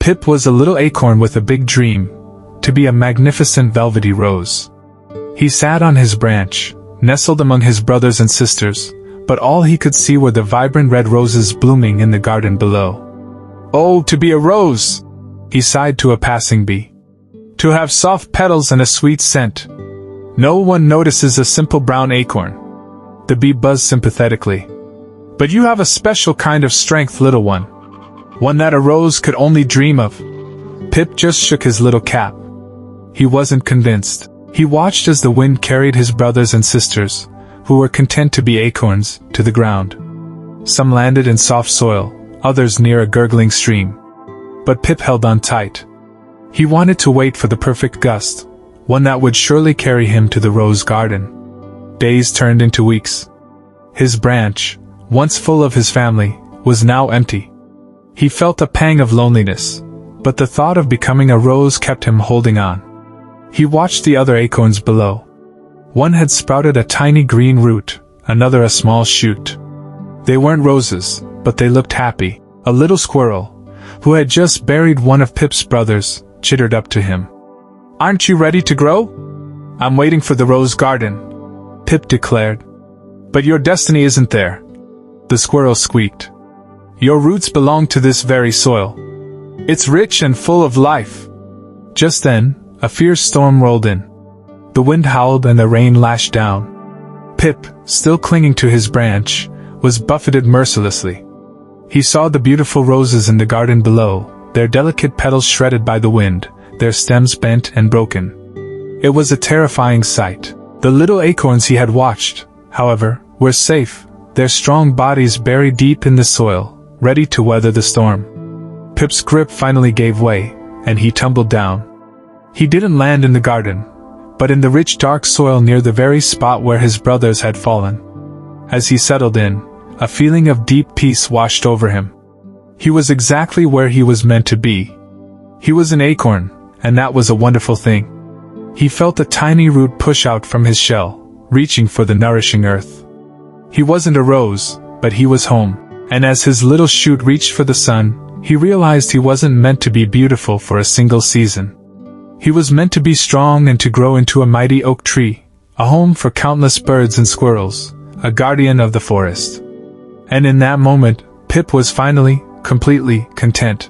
Pip was a little acorn with a big dream, to be a magnificent velvety rose. He sat on his branch, nestled among his brothers and sisters, but all he could see were the vibrant red roses blooming in the garden below. "Oh, to be a rose!" he sighed to a passing bee. "To have soft petals and a sweet scent. No one notices a simple brown acorn." The bee buzzed sympathetically. "But you have a special kind of strength, little one. One that a rose could only dream of." Pip just shook his little cap. He wasn't convinced. He watched as the wind carried his brothers and sisters, who were content to be acorns, to the ground. Some landed in soft soil, others near a gurgling stream. But Pip held on tight. He wanted to wait for the perfect gust, one that would surely carry him to the rose garden. Days turned into weeks. His branch, once full of his family, was now empty. He felt a pang of loneliness, but the thought of becoming a rose kept him holding on. He watched the other acorns below. One had sprouted a tiny green root, another a small shoot. They weren't roses, but they looked happy. A little squirrel, who had just buried one of Pip's brothers, chittered up to him. "Aren't you ready to grow?" "I'm waiting for the rose garden," Pip declared. "But your destiny isn't there," the squirrel squeaked. "Your roots belong to this very soil. It's rich and full of life." Just then, a fierce storm rolled in. The wind howled and the rain lashed down. Pip, still clinging to his branch, was buffeted mercilessly. He saw the beautiful roses in the garden below, their delicate petals shredded by the wind, their stems bent and broken. It was a terrifying sight. The little acorns he had watched, however, were safe, their strong bodies buried deep in the soil, ready to weather the storm. Pip's grip finally gave way, and he tumbled down. He didn't land in the garden, but in the rich dark soil near the very spot where his brothers had fallen. As he settled in, a feeling of deep peace washed over him. He was exactly where he was meant to be. He was an acorn, and that was a wonderful thing. He felt a tiny root push out from his shell, reaching for the nourishing earth. He wasn't a rose, but he was home, and as his little shoot reached for the sun, he realized he wasn't meant to be beautiful for a single season. He was meant to be strong and to grow into a mighty oak tree, a home for countless birds and squirrels, a guardian of the forest. And in that moment, Pip was finally, completely content.